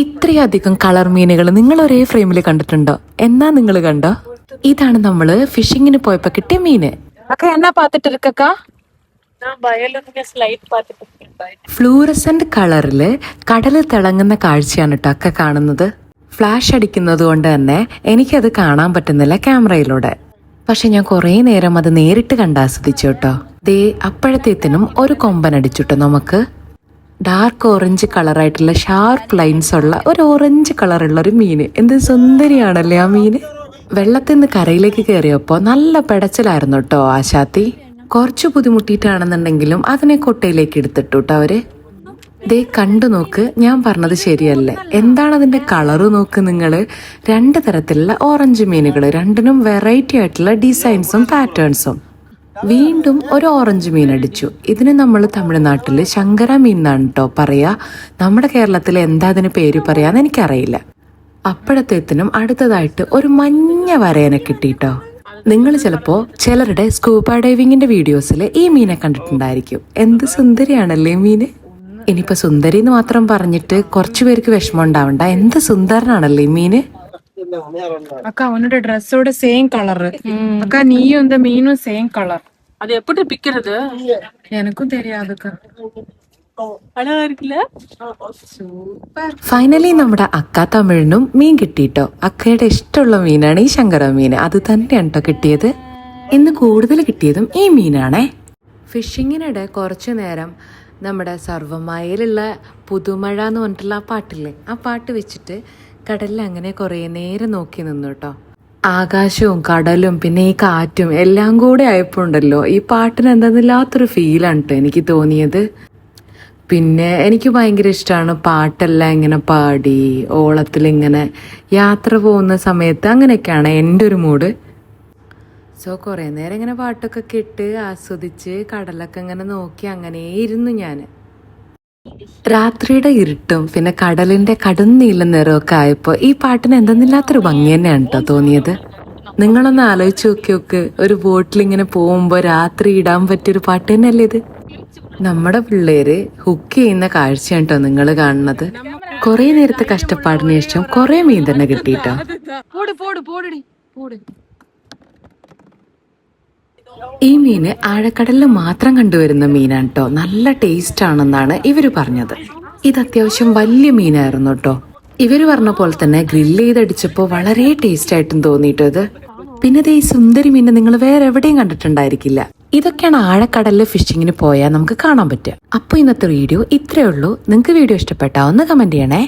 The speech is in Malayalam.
ഇത്രയധികം കളർ മീനുകൾ നിങ്ങൾ ഒരേ ഫ്രെയിമിൽ കണ്ടിട്ടുണ്ടോ? എന്നാ നിങ്ങൾ കണ്ടോ? ഇതാണ് നമ്മള് ഫിഷിങ്ങിന് പോയപ്പോ കിട്ടിയ മീന്. അക്ക എന്നാ പാത്തിട്ട് ഇരിക്കക്കാ? ഫ്ലൂറസെന്റ് കളറില് കടല് തിളങ്ങുന്ന കാഴ്ചയാണ് കേട്ടോ അക്ക കാണുന്നത്. ഫ്ലാഷ് അടിക്കുന്നത് കൊണ്ട് തന്നെ എനിക്കത് കാണാൻ പറ്റുന്നില്ല ക്യാമറയിലൂടെ. പക്ഷെ ഞാൻ കുറേ നേരം അത് നേരിട്ട് കണ്ട് ആസ്വദിച്ചു കേട്ടോ. ദേ അപ്പോഴത്തേത്തിനും ഒരു കൊമ്പൻ അടിച്ചുട്ടോ നമുക്ക്. ഡാർക്ക് ഓറഞ്ച് കളറായിട്ടുള്ള ഷാർപ്പ് ലൈൻസ് ഉള്ള ഒരു ഓറഞ്ച് കളറുള്ള ഒരു മീന്. എന്ത് സുന്ദരിയാണല്ലേ ആ മീന്. വെള്ളത്തിൽ നിന്ന് കരയിലേക്ക് കയറിയപ്പോ നല്ല പെടച്ചിലായിരുന്നു കേട്ടോ ആശാത്തി. കുറച്ച് ബുദ്ധിമുട്ടിയിട്ടാണെന്നുണ്ടെങ്കിലും അതിനെ കൊട്ടയിലേക്ക് എടുത്തിട്ടു കേട്ടോ അവര്. ദേ കണ്ടു നോക്ക്, ഞാൻ പറഞ്ഞത് ശരിയല്ലേ? എന്താണ് അതിന്റെ കളറ് നോക്ക് നിങ്ങള്. 2 തരത്തിലുള്ള ഓറഞ്ച് മീനുകൾ, രണ്ടിനും വെറൈറ്റി ആയിട്ടുള്ള ഡിസൈൻസും പാറ്റേൺസും. വീണ്ടും ഒരു ഓറഞ്ച് മീൻ അടിച്ചു. ഇതിന് നമ്മൾ തമിഴ്നാട്ടില് ശങ്കര മീൻ എന്നാണ് കേട്ടോ പറയാ. നമ്മുടെ കേരളത്തിൽ എന്താ അതിന് പേര് പറയാന്ന് എനിക്കറിയില്ല. അപ്പോഴത്തേത്തിനും അടുത്തതായിട്ട് ഒരു മഞ്ഞ വരയനെ കിട്ടിട്ടോ. നിങ്ങൾ ചിലപ്പോ ചിലരുടെ സ്കൂബ ഡൈവിങ്ങിന്റെ വീഡിയോസിൽ ഈ മീനെ കണ്ടിട്ടുണ്ടായിരിക്കും. എന്ത് സുന്ദരിയാണല്ലേ മീന്. ഇനിയിപ്പോ സുന്ദരി എന്ന് മാത്രം പറഞ്ഞിട്ട് കുറച്ചു പേർക്ക് വിഷമം ഉണ്ടാവണ്ട. എന്ത് സുന്ദരനാണല്ലേ മീന്. அக்கா உன்னோட ட்ரெஸ்ஸோட சேம் கலர். அக்கா நீயும் இந்த மீனும் சேம் கலர். அது எப்படி பிக்கிறது எனக்கும் தெரியாதுக்கா. அழகா இருக்குல்ல. ഫൈനലി നമ്മുടെ അക്ക തമിഴിനും മീൻ കിട്ടിട്ടോ. അക്കയുടെ ഇഷ്ടമുള്ള മീനാണ് ഈ ശങ്കര മീൻ. അത് തന്നെയാണ് കേട്ടോ കിട്ടിയത്. ഇന്ന് കൂടുതൽ കിട്ടിയതും ഈ മീനാണേ. ഫിഷിങ്ങിനിടെ കുറച്ചു നേരം നമ്മുടെ സർവ്വമായയിലുള്ള പുതുമഴ എന്ന് പറഞ്ഞിട്ടുള്ള ആ പാട്ടില്ലേ, ആ പാട്ട് വെച്ചിട്ട് കടലിൽ അങ്ങനെ കുറേ നേരം നോക്കി നിന്നു കേട്ടോ. ആകാശവും കടലും പിന്നെ ഈ കാറ്റും എല്ലാം കൂടെ ആയപ്പോ ഉണ്ടല്ലോ ഈ പാട്ടിന് എന്തെന്നില്ലാത്തൊരു ഫീലാണ് കേട്ടോ എനിക്ക് തോന്നിയത്. പിന്നെ എനിക്ക് ഭയങ്കര ഇഷ്ടമാണ് പാട്ടെല്ലാം ഇങ്ങനെ പാടി ഓളത്തിലിങ്ങനെ യാത്ര പോകുന്ന സമയത്ത്. അങ്ങനെയൊക്കെയാണ് എൻ്റെ ഒരു മൂഡ്. സോ കുറേ നേരം ഇങ്ങനെ പാട്ടൊക്കെ കേട്ട് ആസ്വദിച്ച് കടലൊക്കെ ഇങ്ങനെ നോക്കി അങ്ങനെ ഇരുന്നു ഞാൻ. രാത്രിയുടെ ഇരുട്ടും പിന്നെ കടലിന്റെ കടുന്നീല നിറമൊക്കെ ആയപ്പോ ഈ പാട്ടിന് എന്തെന്നില്ലാത്തൊരു ഭംഗി തന്നെയാണ് കേട്ടോ തോന്നിയത്. നിങ്ങളൊന്ന് ആലോചിച്ച് നോക്കി, ഒരു ബോട്ടിൽ ഇങ്ങനെ പോകുമ്പോ രാത്രി ഇടാൻ പറ്റിയൊരു പാട്ട് തന്നെയല്ലേ ഇത്. നമ്മുടെ പിള്ളേര് ഹുക്ക് ചെയ്യുന്ന കാഴ്ചയാണ് കേട്ടോ നിങ്ങൾ കാണുന്നത്. കുറെ നേരത്തെ കഷ്ടപ്പാടിന് ശേഷം കുറെ മീൻ തന്നെ കിട്ടിട്ടോ. ഈ മീന് ആഴക്കടലിൽ മാത്രം കണ്ടുവരുന്ന മീനാണ് കേട്ടോ. നല്ല ടേസ്റ്റ് ആണെന്നാണ് ഇവര് പറഞ്ഞത്. ഇത് അത്യാവശ്യം വലിയ മീനായിരുന്നു കേട്ടോ. ഇവര് പറഞ്ഞ പോലെ തന്നെ ഗ്രില്ല് ചെയ്തടിച്ചപ്പോ വളരെ ടേസ്റ്റ് ആയിട്ടും തോന്നിട്ടോ ഇത്. പിന്നെ ഈ സുന്ദരി മീനെ നിങ്ങൾ വേറെ എവിടെയും കണ്ടിട്ടുണ്ടായിരിക്കില്ല. ഇതൊക്കെയാണ് ആഴക്കടലിൽ ഫിഷിങ്ങിന് പോയാൽ നമുക്ക് കാണാൻ പറ്റുക. അപ്പൊ ഇന്നത്തെ വീഡിയോ ഇത്രയേ ഉള്ളൂ. നിങ്ങൾക്ക് വീഡിയോ ഇഷ്ടപ്പെട്ടാ ഒന്ന് കമന്റ് ചെയ്യണേ.